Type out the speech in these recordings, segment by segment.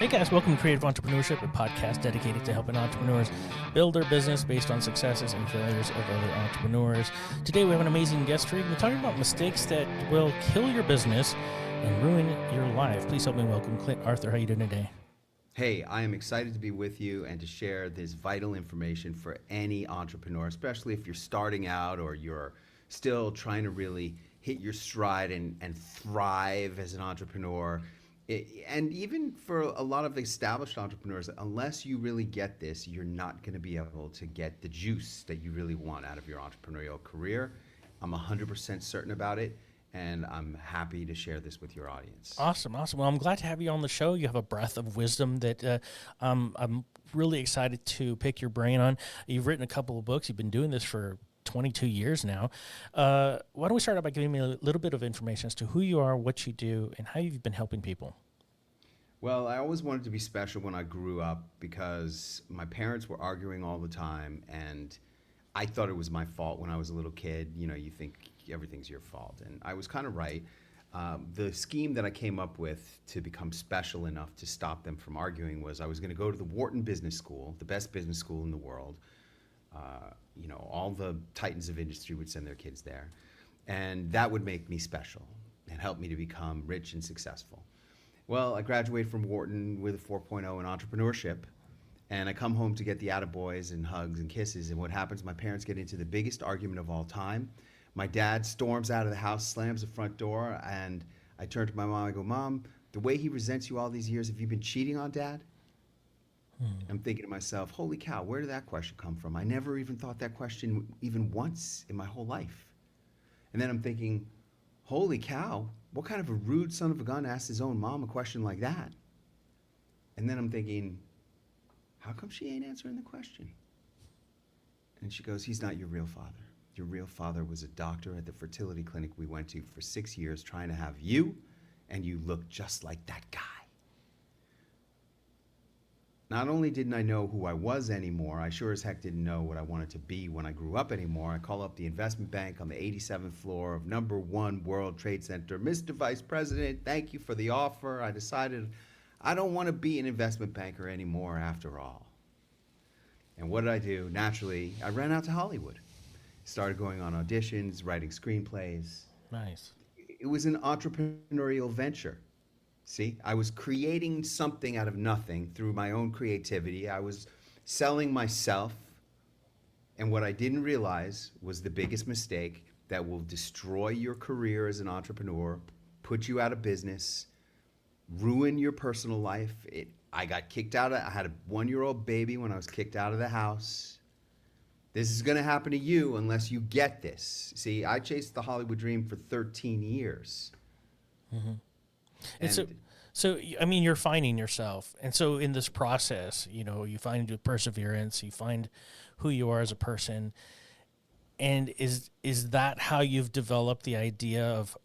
Hey guys, welcome to Creative Entrepreneurship, a podcast dedicated to helping entrepreneurs build their business based on successes and failures of other entrepreneurs. Today we have an amazing guest for you. We're talking about mistakes that will kill your business and ruin your life. Please help me welcome Clint Arthur. How are you doing today? Hey, I am excited to be with you and to share this vital information for any entrepreneur, especially if you're starting out or you're still trying to really hit your stride and thrive as an entrepreneur. And even for a lot of established entrepreneurs, unless you really get this, you're not going to be able to get the juice that you really want out of your entrepreneurial career. I'm 100% certain about it, and I'm happy to share this with your audience. Awesome. Well, I'm glad to have you on the show. You have a breath of wisdom that I'm really excited to pick your brain on. You've written a couple of books. You've been doing this for 22 years now. Why don't we start out by giving me a little bit of information as to who you are, what you do, and how you've been helping people? Well, I always wanted to be special when I grew up because my parents were arguing all the time, and I thought it was my fault when I was a little kid. You know, you think everything's your fault, and I was kind of right. The scheme that I came up with to become special enough to stop them from arguing was I was going to go to the Wharton Business School, the best business school in the world. All the titans of industry would send their kids there, and that would make me special and help me to become rich and successful. Well, I graduated from Wharton with a 4.0 in entrepreneurship, and I come home to get the attaboys and hugs and kisses, and what happens, my parents get into the biggest argument of all time. My dad storms out of the house, slams the front door, and I turn to my mom, I go, "Mom, the way he resents you all these years, have you been cheating on Dad?" I'm thinking to myself, holy cow, where did that question come from? I never even thought that question even once in my whole life. And then I'm thinking, holy cow, what kind of a rude son of a gun asked his own mom a question like that? And then I'm thinking, how come she ain't answering the question? And she goes, he's not your real father. Your real father was a doctor at the fertility clinic we went to for 6 years trying to have you, and you look just like that guy. Not only didn't I know who I was anymore, I sure as heck didn't know what I wanted to be when I grew up anymore. I call up the investment bank on the 87th floor of number 1 World Trade Center. Mr. Vice President, thank you for the offer. I decided I don't want to be an investment banker anymore after all. And what did I do? Naturally, I ran out to Hollywood. Started going on auditions, writing screenplays. Nice. It was an entrepreneurial venture. See, I was creating something out of nothing through my own creativity. I was selling myself. And what I didn't realize was the biggest mistake that will destroy your career as an entrepreneur, put you out of business, ruin your personal life. I got kicked out. I had a 1-year-old baby when I was kicked out of the house. This is going to happen to you unless you get this. See, I chased the Hollywood dream for 13 years. Mm-hmm. So, I mean, you're finding yourself. And so in this process, you find your perseverance, you find who you are as a person. And is that how you've developed the idea of,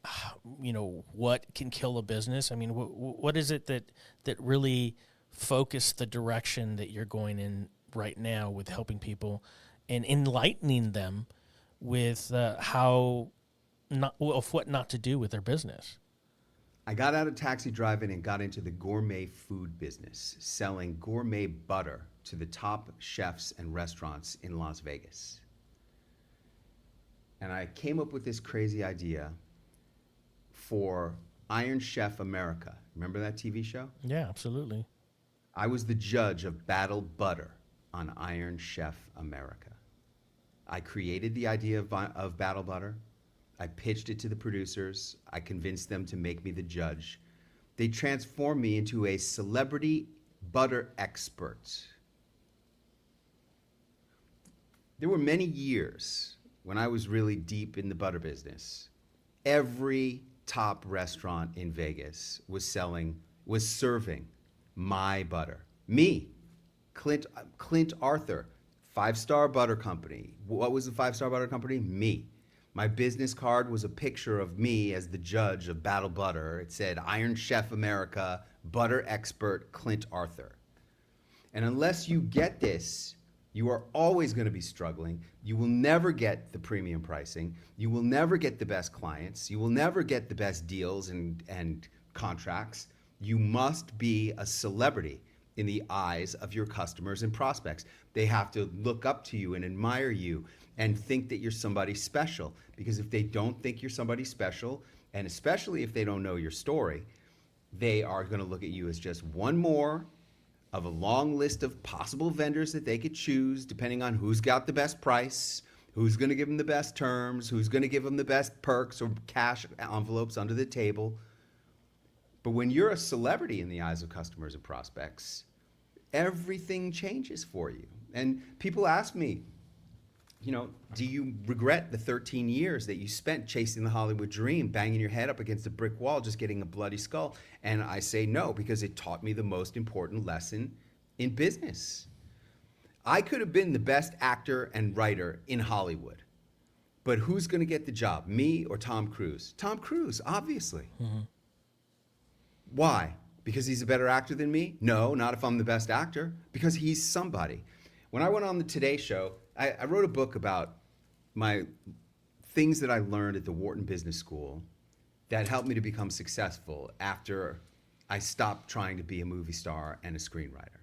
what can kill a business? I mean, what is it that really focused the direction that you're going in right now with helping people and enlightening them with what not to do with their business? I got out of taxi driving and got into the gourmet food business, selling gourmet butter to the top chefs and restaurants in Las Vegas. And I came up with this crazy idea for Iron Chef America. Remember that TV show? Yeah, absolutely. I was the judge of Battle Butter on Iron Chef America. I created the idea of Battle Butter. I pitched it to the producers. I convinced them to make me the judge. They transformed me into a celebrity butter expert. There were many years when I was really deep in the butter business. Every top restaurant in Vegas was serving my butter. Me, Clint Arthur, 5-star butter company. What was the 5-star butter company? Me. My business card was a picture of me as the judge of Battle Butter. It said, Iron Chef America, butter expert Clint Arthur. And unless you get this, you are always going to be struggling. You will never get the premium pricing. You will never get the best clients. You will never get the best deals and contracts You must be a celebrity in the eyes of your customers and prospects. They have to look up to you and admire you and think that you're somebody special. Because if they don't think you're somebody special, and especially if they don't know your story, they are going to look at you as just one more of a long list of possible vendors that they could choose, depending on who's got the best price, who's going to give them the best terms, who's going to give them the best perks or cash envelopes under the table. But when you're a celebrity in the eyes of customers and prospects, everything changes for you. And people ask me, do you regret the 13 years that you spent chasing the Hollywood dream, banging your head up against a brick wall, just getting a bloody skull? And I say no, because it taught me the most important lesson in business. I could have been the best actor and writer in Hollywood, but who's going to get the job, me or Tom Cruise? Tom Cruise, obviously. Mm-hmm. Why? Because he's a better actor than me? No, not if I'm the best actor, because he's somebody. When I went on the Today Show, I wrote a book about my things that I learned at the Wharton Business School that helped me to become successful after I stopped trying to be a movie star and a screenwriter.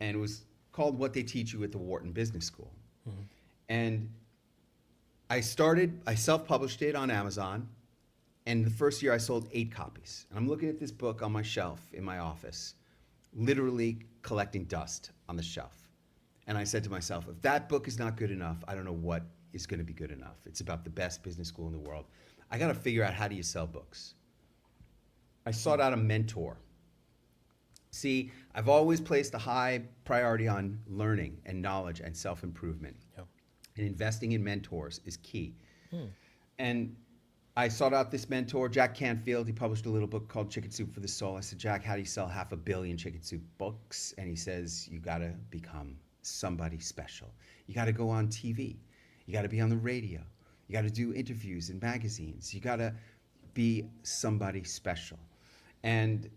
And it was called What They Teach You at the Wharton Business School. Mm-hmm. And I self-published it on Amazon. And the first year I sold 8 copies. And I'm looking at this book on my shelf in my office, literally collecting dust on the shelf. And I said to myself, if that book is not good enough, I don't know what is going to be good enough. It's about the best business school in the world. I got to figure out, how do you sell books? I sought out a mentor. See, I've always placed a high priority on learning and knowledge and self-improvement. Yep. And investing in mentors is key. And I sought out this mentor, Jack Canfield. He published a little book called Chicken Soup for the Soul. I said, Jack, how do you sell 500 million Chicken Soup books? And he says, you got to become somebody special. You got to go on TV. You got to be on the radio. You got to do interviews in magazines. You got to be somebody special. And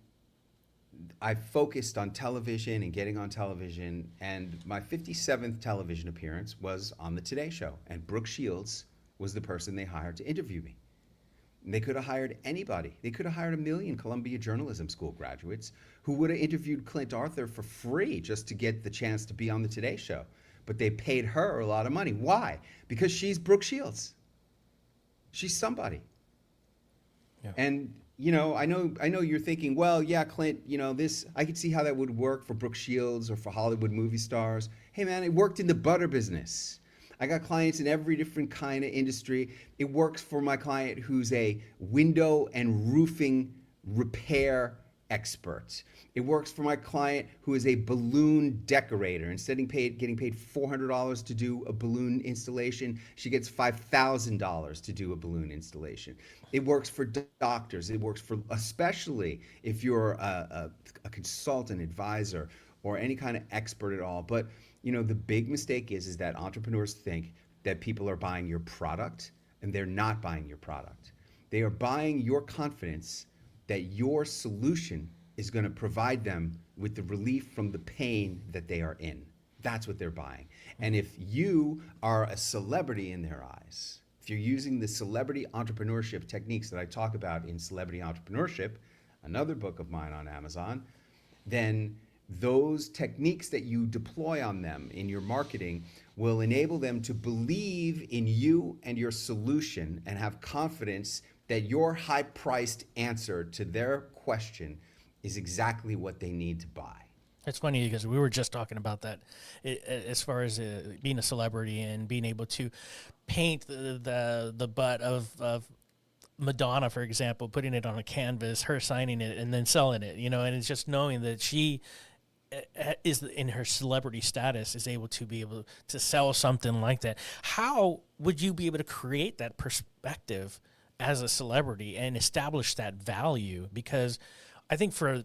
I focused on television and getting on television. And my 57th television appearance was on the Today Show. And Brooke Shields was the person they hired to interview me. And they could have hired anybody. They could have hired 1 million Columbia Journalism School graduates who would have interviewed Clint Arthur for free just to get the chance to be on the Today Show. But they paid her a lot of money. Why? Because she's Brooke Shields. She's somebody. Yeah. And I know you're thinking, well, yeah, Clint, I could see how that would work for Brooke Shields or for Hollywood movie stars. Hey man, it worked in the butter business. I got clients in every different kind of industry. It works for my client who's a window and roofing repair expert. It works for my client who is a balloon decorator. Instead of getting paid $400 to do a balloon installation, she gets $5,000 to do a balloon installation. It works for doctors. It works for, especially if you're a consultant, advisor, or any kind of expert at all. But the big mistake is that entrepreneurs think that people are buying your product, and they're not buying your product. They are buying your confidence that your solution is going to provide them with the relief from the pain that they are in. That's what they're buying. And if you are a celebrity in their eyes, if you're using the celebrity entrepreneurship techniques that I talk about in Celebrity Entrepreneurship, another book of mine on Amazon, then those techniques that you deploy on them in your marketing will enable them to believe in you and your solution and have confidence that your high-priced answer to their question is exactly what they need to buy. It's funny because we were just talking about that as far as being a celebrity and being able to paint the butt of Madonna, for example, putting it on a canvas, her signing it and then selling it, and it's just knowing that she is in her celebrity status is able to sell something like that. How would you be able to create that perspective as a celebrity and establish that value? Because I think for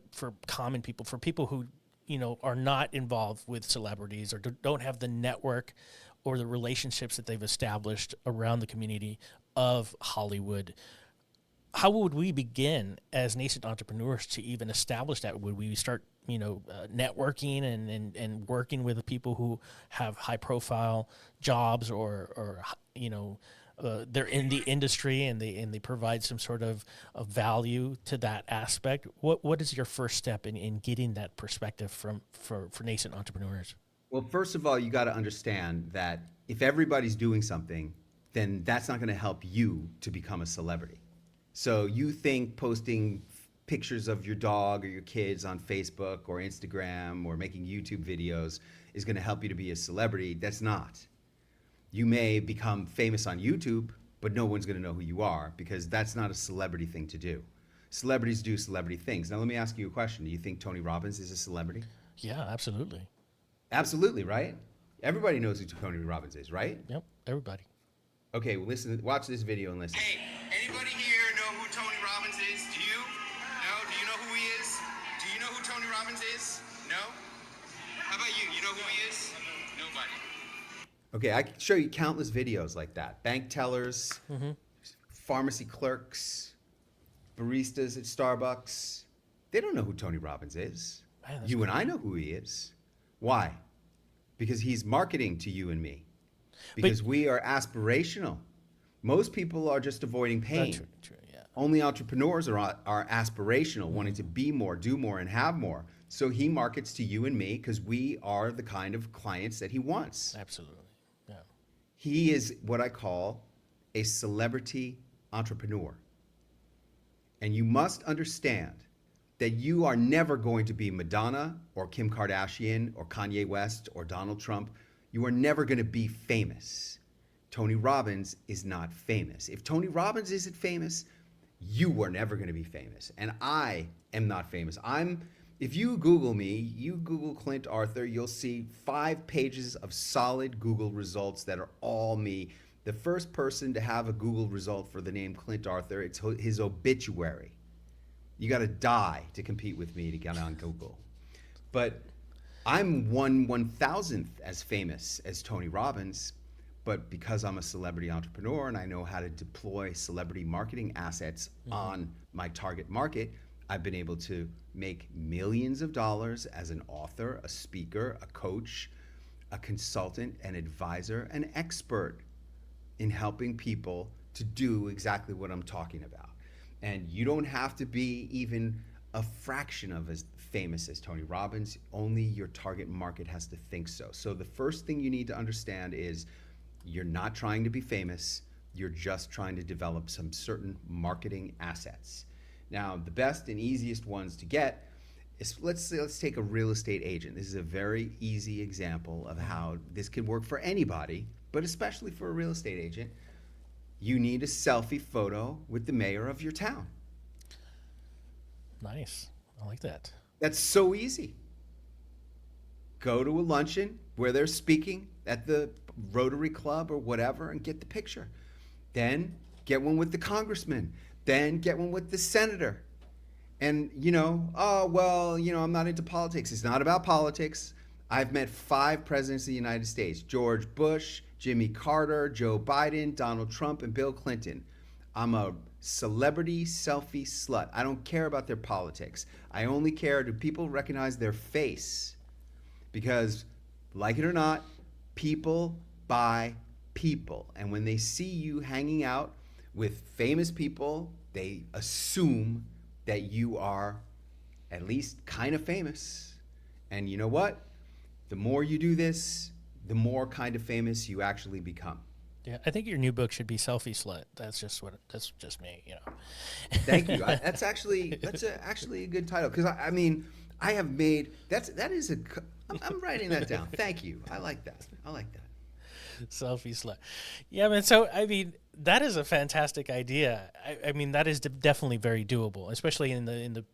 common people, for people who are not involved with celebrities or don't have the network or the relationships that they've established around the community of Hollywood, how would we begin as nascent entrepreneurs to even establish that? Would we start, networking and working with the people who have high profile jobs or they're in the industry and they provide some sort of value to that aspect. What is your first step in getting that perspective for nascent entrepreneurs? Well, first of all, you got to understand that if everybody's doing something, then that's not going to help you to become a celebrity. So you think posting pictures of your dog or your kids on Facebook or Instagram or making YouTube videos is going to help you to be a celebrity. That's not. You may become famous on YouTube, but no one's going to know who you are because that's not a celebrity thing to do. Celebrities do celebrity things. Now, let me ask you a question. Do you think Tony Robbins is a celebrity? Yeah, absolutely. Absolutely, right? Everybody knows who Tony Robbins is, right? Yep, everybody. Okay, well, listen, watch this video and listen. Hey, anybody here know who Tony Robbins is? Do you? No? Do you know who he is? Do you know who Tony Robbins is? No? How about you? You know who he is? Nobody. Okay, I can show you countless videos like that. Bank tellers, pharmacy clerks, baristas at Starbucks. They don't know who Tony Robbins is. Man, you and I know who he is. Why? Because he's marketing to you and me. Because we are aspirational. Most people are just avoiding pain. True, yeah. Only entrepreneurs are aspirational, wanting to be more, do more, and have more. So he markets to you and me because we are the kind of clients that he wants. Absolutely. Yeah. He is what I call a celebrity entrepreneur. And you must understand that you are never going to be Madonna or Kim Kardashian or Kanye West or Donald Trump. You are never going to be famous. Tony Robbins is not famous. If Tony Robbins isn't famous, you are never going to be famous. And I am not famous. If you Google me, you Google Clint Arthur, you'll see 5 pages of solid Google results that are all me. The first person to have a Google result for the name Clint Arthur, it's his obituary. You got to die to compete with me to get on Google. But I'm 1/1000th as famous as Tony Robbins, but because I'm a celebrity entrepreneur and I know how to deploy celebrity marketing assets on my target market, I've been able to make millions of dollars as an author, a speaker, a coach, a consultant, an advisor, an expert in helping people to do exactly what I'm talking about. And you don't have to be even a fraction of as famous as Tony Robbins. Only your target market has to think so. So the first thing you need to understand is you're not trying to be famous. You're just trying to develop some certain marketing assets. Now, the best and easiest ones to get is, let's take a real estate agent. This is a very easy example of how this can work for anybody, but especially for a real estate agent. You need a selfie photo with the mayor of your town. Nice. I like that. That's so easy. Go to a luncheon where they're speaking at the Rotary Club or whatever and get the picture. Then get one with the congressman. Then get one with the senator. And, I'm not into politics. It's not about politics. I've met 5 presidents of the United States: George Bush, Jimmy Carter, Joe Biden, Donald Trump, and Bill Clinton. I'm a celebrity selfie slut. I don't care about their politics. I only care, do people recognize their face? Because, like it or not, people buy people. And when they see you hanging out with famous people, they assume that you are at least kind of famous. And you know what? The more you do this, the more kind of famous you actually become. Yeah, I think your new book should be Selfie Slut. That's just me, Thank you. That's actually a good title, because I have made I'm writing that down. Thank you. I like that. Selfie Slut. Yeah, man. So that is a fantastic idea. That is definitely very doable, especially in the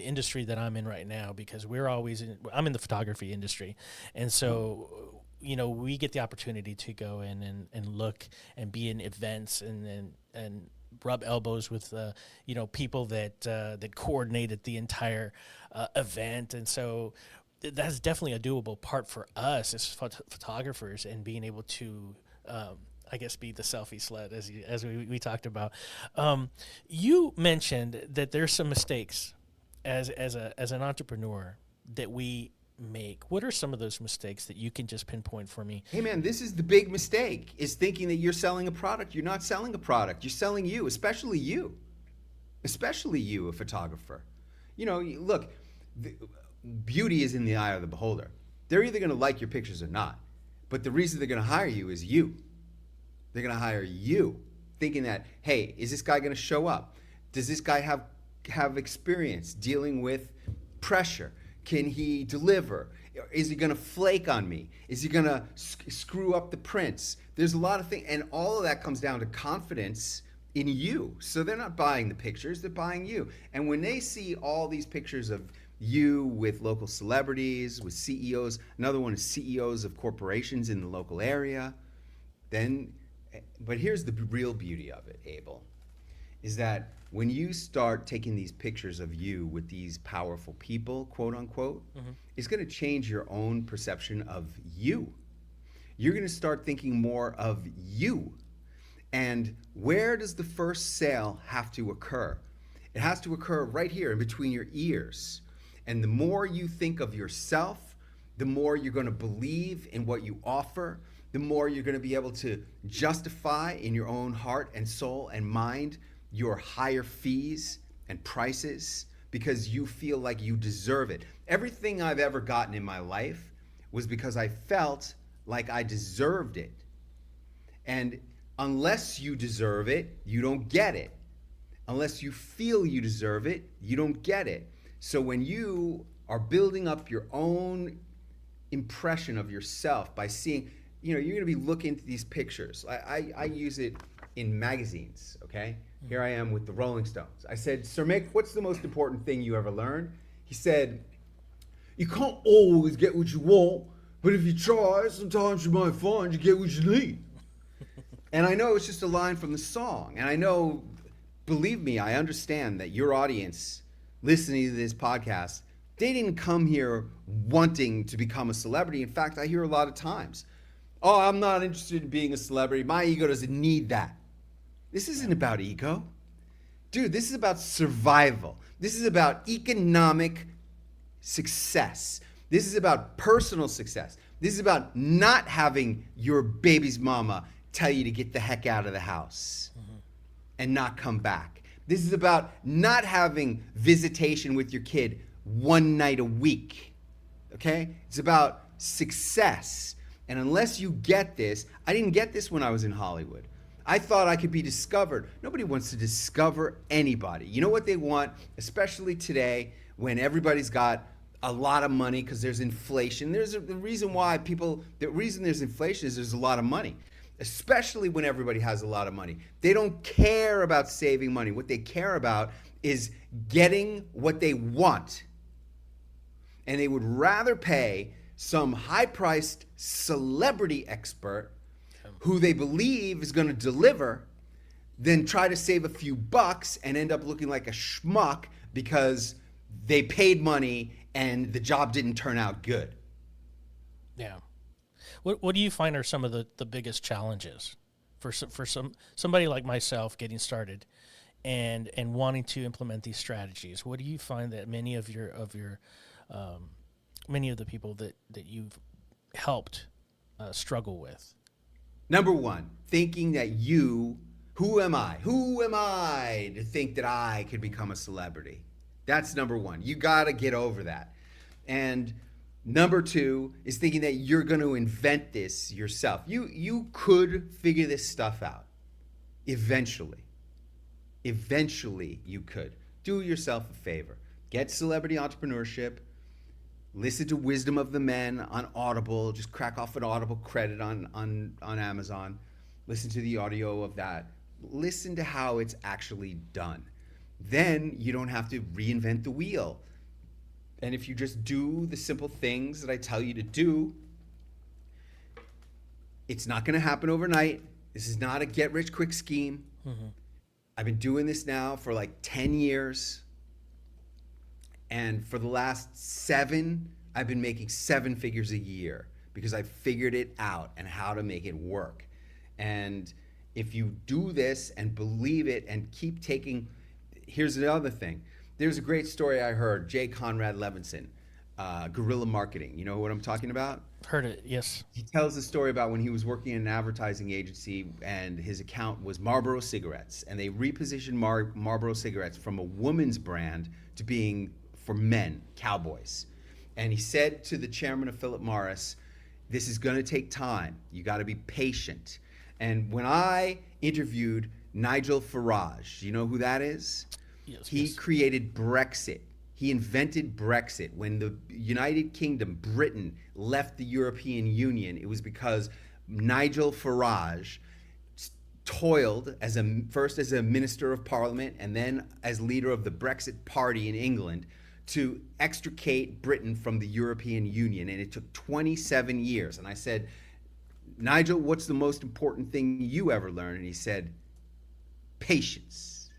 industry that I'm in right now, because I'm in the photography industry, and so we get the opportunity to go in and look and be in events and rub elbows with people that coordinated the entire event, and so that's definitely a doable part for us as photographers, and being able to be the selfie slut as we talked about. You mentioned that there's some mistakes as an entrepreneur that we make? What are some of those mistakes that you can just pinpoint for me? Hey man, this is the big mistake, is thinking that you're selling a product. You're not selling a product. You're selling you, especially you. Especially you, a photographer. You know, look, beauty is in the eye of the beholder. They're either going to like your pictures or not. But the reason they're going to hire you is you. They're going to hire you thinking that, hey, is this guy going to show up? Does this guy have experience dealing with pressure? Can he deliver? Is he going to flake on me? Is he going to screw up the prints? There's a lot of things, and all of that comes down to confidence in you. So they're not buying the pictures, they're buying you. And when they see all these pictures of you with local celebrities, with CEOs, another one is CEOs of corporations in the local area, but here's the real beauty of it, Abel, is that when you start taking these pictures of you with these powerful people, quote unquote, it's going to change your own perception of you. You're going to start thinking more of you. And where does the first sale have to occur? It has to occur right here in between your ears. And the more you think of yourself, the more you're going to believe in what you offer, the more you're going to be able to justify in your own heart and soul and mind your higher fees and prices, because you feel like you deserve it. Everything I've ever gotten in my life was because I felt like I deserved it. And unless you deserve it, you don't get it. Unless you feel you deserve it, you don't get it. So when you are building up your own impression of yourself by seeing, you're going to be looking into these pictures. I use it in magazines, okay? Here I am with the Rolling Stones. I said, Sir Mick, what's the most important thing you ever learned? He said, you can't always get what you want, but if you try, sometimes you might find you get what you need. And I know it's just a line from the song. And I know, believe me, I understand that your audience listening to this podcast, they didn't come here wanting to become a celebrity. In fact, I hear a lot of times, oh, I'm not interested in being a celebrity. My ego doesn't need that. This isn't about ego. Dude, this is about survival. This is about economic success. This is about personal success. This is about not having your baby's mama tell you to get the heck out of the house and not come back. This is about not having visitation with your kid one night a week, okay? It's about success. And unless you get this, I didn't get this when I was in Hollywood. I thought I could be discovered. Nobody wants to discover anybody. You know what they want, especially today when everybody's got a lot of money because there's inflation. The reason there's inflation is there's a lot of money. Especially when everybody has a lot of money. They don't care about saving money. What they care about is getting what they want. And they would rather pay some high-priced celebrity expert who they believe is going to deliver than try to save a few bucks and end up looking like a schmuck because they paid money and the job didn't turn out good. Yeah. What do you find are some of the biggest challenges for somebody like myself getting started and wanting to implement these strategies? What do you find that many of the people that you've helped struggle with? Number one, thinking that who am I? Who am I to think that I could become a celebrity? That's number one. You got to get over that. And number two is thinking that you're going to invent this yourself. You could figure this stuff out eventually. Eventually you could. Do yourself a favor. Get Celebrity Entrepreneurship. Listen to Wisdom of the Men on Audible. Just crack off an Audible credit on Amazon. Listen to the audio of that. Listen to how it's actually done. Then you don't have to reinvent the wheel. And if you just do the simple things that I tell you to do, it's not going to happen overnight. This is not a get-rich-quick scheme. I've been doing this now for like 10 years. And for the last 7, I've been making 7 figures a year because I figured it out and how to make it work. And if you do this and believe it and keep taking, here's the other thing. There's a great story I heard, J. Conrad Levinson. guerrilla marketing. You know what I'm talking about? Heard it. Yes. He tells the story about when he was working in an advertising agency and his account was Marlboro cigarettes, and they repositioned Marlboro cigarettes from a woman's brand to being for men, cowboys. And he said to the chairman of Philip Morris, this is going to take time. You got to be patient. And when I interviewed Nigel Farage, you know who that is? Yes. He created Brexit. He invented Brexit. When the United Kingdom, Britain, left the European Union, it was because Nigel Farage toiled first as a minister of parliament and then as leader of the Brexit party in England to extricate Britain from the European Union. And it took 27 years. And I said, Nigel, what's the most important thing you ever learned? And he said, patience.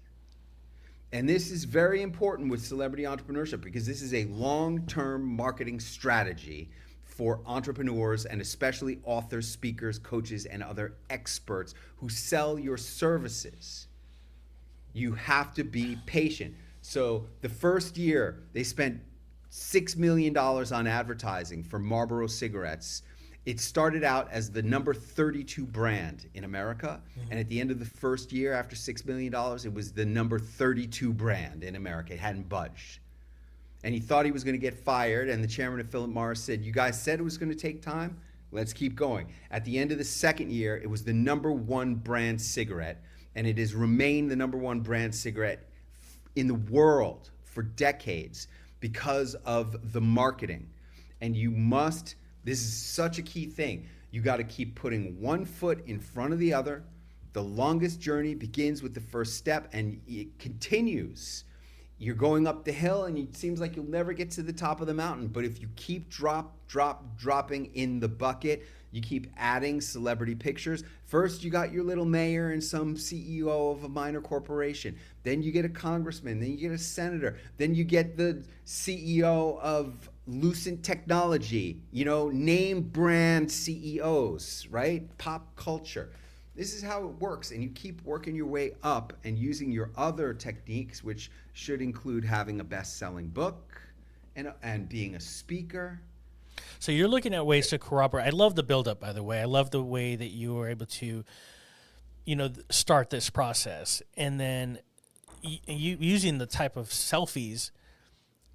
And this is very important with celebrity entrepreneurship because this is a long-term marketing strategy for entrepreneurs and especially authors, speakers, coaches, and other experts who sell your services. You have to be patient. So the first year, they spent $6 million on advertising for Marlboro cigarettes. It started out as the number 32 brand in America. Mm-hmm. And at the end of the first year, after $6 million, it was the number 32 brand in America. It hadn't budged. And he thought he was going to get fired. And the chairman of Philip Morris said, you guys said it was going to take time? Let's keep going. At the end of the second year, it was the number one brand cigarette. And it has remained the number one brand cigarette in the world for decades because of the marketing. And you must... This is such a key thing. You got to keep putting one foot in front of the other. The longest journey begins with the first step and it continues. You're going up the hill and it seems like you'll never get to the top of the mountain. But if you keep dropping in the bucket, you keep adding celebrity pictures. First, you got your little mayor and some CEO of a minor corporation. Then you get a congressman. Then you get a senator. Then you get the CEO of Lucent Technology, name brand CEOs, right? Pop culture. This is how it works. And you keep working your way up and using your other techniques, which should include having a best-selling book and being a speaker. So you're looking at ways to corroborate. I love the buildup, by the way. I love the way that you were able to, start this process. And then you using the type of selfies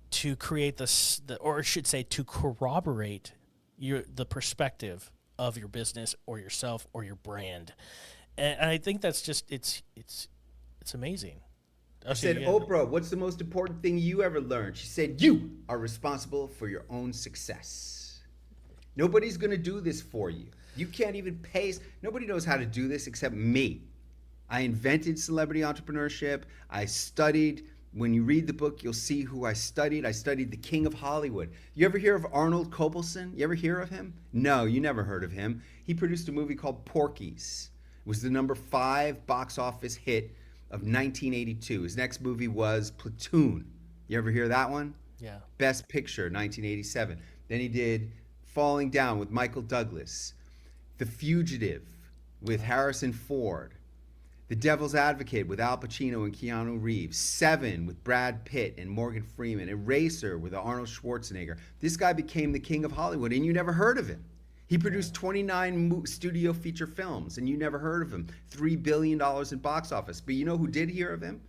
to create to corroborate the perspective of your business or yourself or your brand. And I think that's just it's amazing. I said, Oprah, what's the most important thing you ever learned? She said, you are responsible for your own success. Nobody's going to do this for you. You can't even pay. Nobody knows how to do this except me. I invented celebrity entrepreneurship. I studied. When you read the book, you'll see who I studied. I studied the king of Hollywood. You ever hear of Arnold Kopelson? You ever hear of him? No, you never heard of him. He produced a movie called Porky's. It was the number 5 box office hit of 1982. His next movie was Platoon. You ever hear that one? Yeah. Best Picture, 1987. Then he did Falling Down with Michael Douglas, The Fugitive with Harrison Ford, The Devil's Advocate with Al Pacino and Keanu Reeves, Seven with Brad Pitt and Morgan Freeman, Eraser with Arnold Schwarzenegger. This guy became the king of Hollywood, and you never heard of him. He produced 29 studio feature films, and you never heard of him. $3 billion in box office. But you know who did hear of him?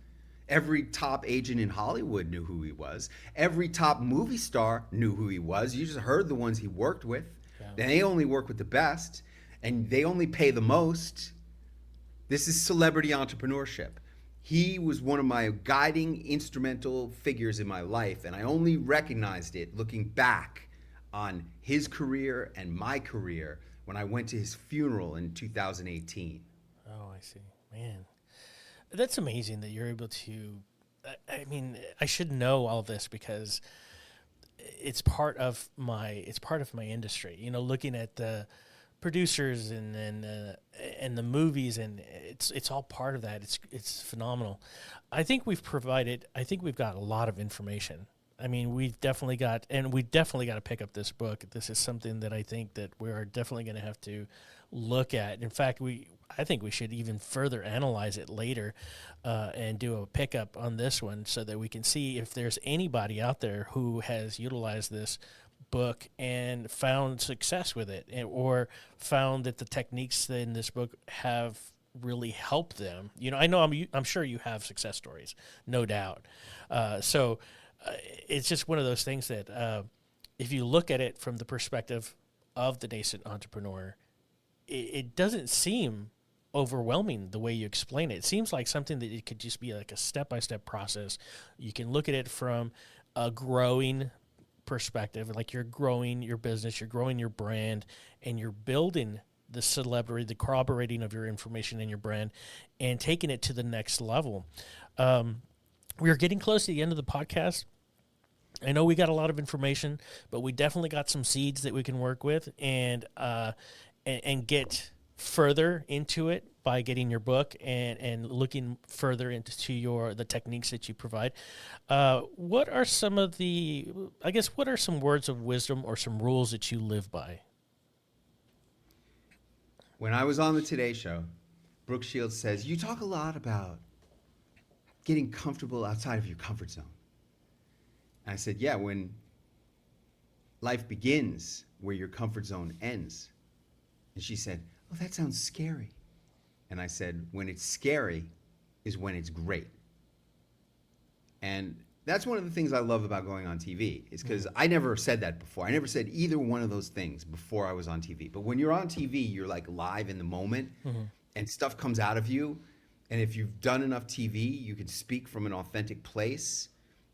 Every top agent in Hollywood knew who he was. Every top movie star knew who he was. You just heard the ones he worked with. Yeah. And they only work with the best, and they only pay the most. This is celebrity entrepreneurship. He was one of my guiding instrumental figures in my life, and I only recognized it looking back on his career and my career when I went to his funeral in 2018. Oh, I see. Man, that's amazing that you're able to, I mean, I should know all of this because it's part of my industry, looking at the producers and the movies, and it's all part of that. It's phenomenal. I think we've got a lot of information. I mean, we definitely got to pick up this book. This is something that I think that we are definitely going to have to look at. In fact, I think we should even further analyze it later and do a pickup on this one so that we can see if there's anybody out there who has utilized this book and found success with it, or found that the techniques in this book have really helped them. You know, I know I'm sure you have success stories, no doubt. So it's just one of those things that if you look at it from the perspective of the nascent entrepreneur, it doesn't seem overwhelming the way you explain it. It seems like something that it could just be like a step-by-step process. You can look at it from a growing perspective, like you're growing your business, you're growing your brand, and you're building the celebrity, the corroborating of your information and your brand, and taking it to the next level. We're getting close to the end of the podcast. I know we got a lot of information, but we definitely got some seeds that we can work with and get further into it by getting your book and looking further into the techniques that you provide. What are some words of wisdom or some rules that you live by? When I was on the Today Show, Brooke Shields says, you talk a lot about getting comfortable outside of your comfort zone. And I said, yeah, when life begins where your comfort zone ends. And she said, oh, that sounds scary. And I said, when it's scary is when it's great. And that's one of the things I love about going on TV, is because I never said that before. I never said either one of those things before I was on TV. But when you're on TV, you're like live in the moment, and stuff comes out of you. And if you've done enough TV, you can speak from an authentic place,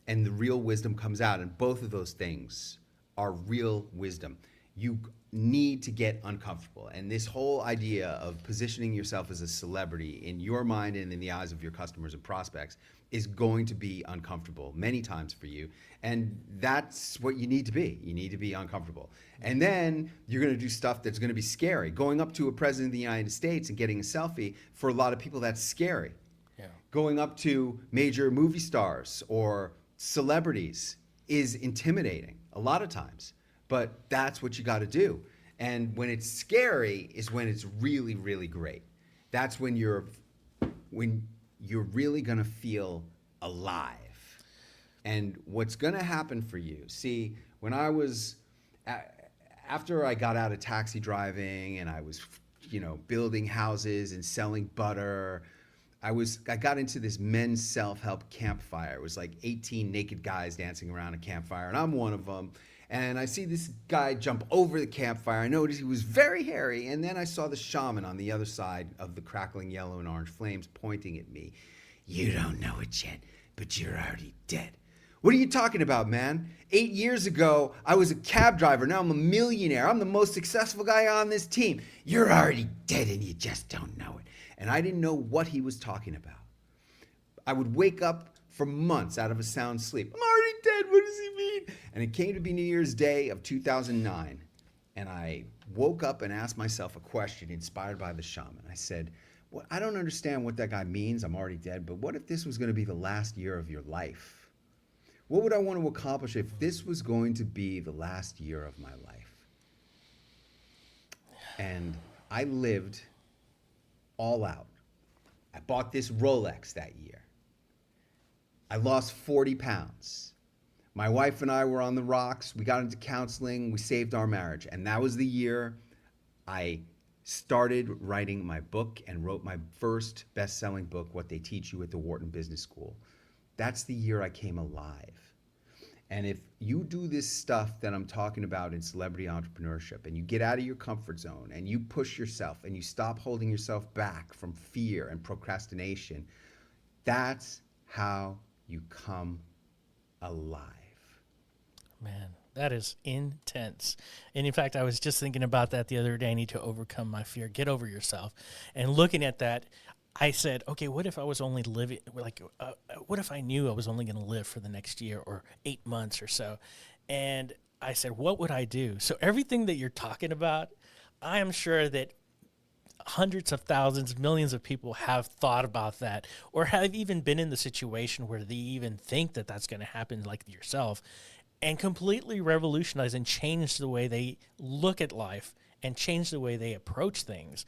and the real wisdom comes out. And both of those things are real wisdom. You need to get uncomfortable. And this whole idea of positioning yourself as a celebrity in your mind and in the eyes of your customers and prospects is going to be uncomfortable many times for you. And that's what you need to be. You need to be uncomfortable. And then you're going to do stuff that's going to be scary. Going up to a president of the United States and getting a selfie, for a lot of people, that's scary. Yeah. Going up to major movie stars or celebrities is intimidating a lot of times. But that's what you got to do. And when it's scary is when it's really, really great. That's when you're really going to feel alive. And what's going to happen for you, see, when I was, after I got out of taxi driving and I was, building houses and selling butter, I got into this men's self-help campfire. It was like 18 naked guys dancing around a campfire, and I'm one of them. And I see this guy jump over the campfire. I noticed he was very hairy. And then I saw the shaman on the other side of the crackling yellow and orange flames pointing at me. You don't know it yet, but you're already dead. What are you talking about, man? 8 years ago, I was a cab driver. Now I'm a millionaire. I'm the most successful guy on this team. You're already dead and you just don't know it. And I didn't know what he was talking about. I would wake up for months out of a sound sleep. I'm already dead. What does he mean? And it came to be New Year's Day of 2009. And I woke up and asked myself a question inspired by the shaman. I said, well, I don't understand what that guy means. I'm already dead. But what if this was going to be the last year of your life? What would I want to accomplish if this was going to be the last year of my life? And I lived all out. I bought this Rolex that year. I lost 40 pounds. My wife and I were on the rocks. We got into counseling. We saved our marriage. And that was the year I started writing my book and wrote my first best-selling book, What They Teach You at the Wharton Business School. That's the year I came alive. And if you do this stuff that I'm talking about in celebrity entrepreneurship, and you get out of your comfort zone and you push yourself and you stop holding yourself back from fear and procrastination, that's how you come alive. Man, that is intense. And in fact, I was just thinking about that the other day. I need to overcome my fear. Get over yourself. And looking at that, I said, okay, what if I was only living, what if I knew I was only going to live for the next year or 8 months or so? And I said, what would I do? So everything that you're talking about, I am sure that hundreds of thousands, millions of people have thought about that, or have even been in the situation where they even think that that's going to happen, like yourself, and completely revolutionize and change the way they look at life and change the way they approach things.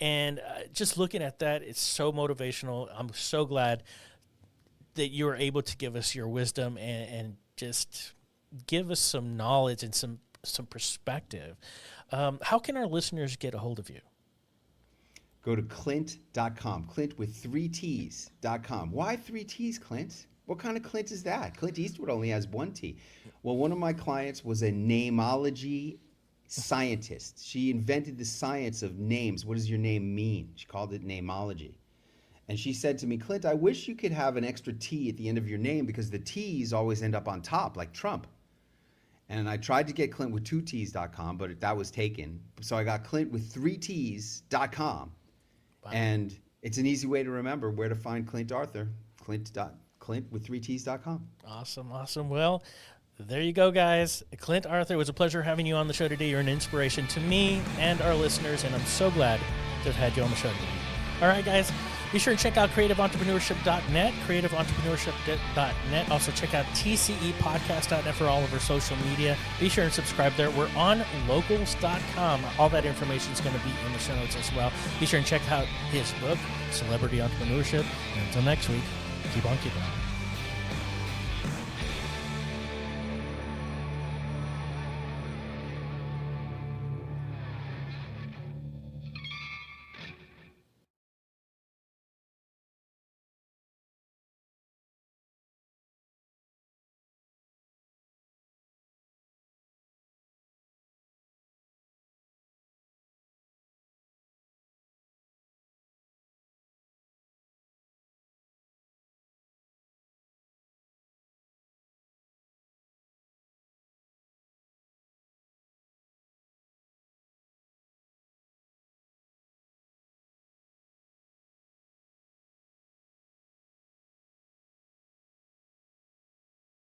And just looking at that, it's so motivational. I'm so glad that you were able to give us your wisdom and just give us some knowledge and some perspective. How can our listeners get a hold of you? Go to Clint.com, Clint with 3 T's.com. Why 3 T's, Clint? What kind of Clint is that? Clint Eastwood only has 1 T. Well, one of my clients was a namology scientist. She invented the science of names. What does your name mean? She called it namology. And she said to me, Clint, I wish you could have an extra T at the end of your name because the T's always end up on top, like Trump. And I tried to get Clint with 2 T's.com, but that was taken. So I got Clint with 3 T's.com. Wow. And it's an easy way to remember where to find Clint Arthur. Clint with 3 T's.com. Awesome. Well, there you go, guys. Clint Arthur, it was a pleasure having you on the show today. You're an inspiration to me and our listeners, and I'm so glad to have had you on the show today. All right, guys, be sure to check out creativeentreprenurship.net, creativeentreprenurship.net. Also, check out tcepodcast.net for all of our social media. Be sure and subscribe there. We're on locals.com. All that information is going to be in the show notes as well. Be sure and check out his book, Celebrity Entrepreneurship. And until next week, keep on keeping on.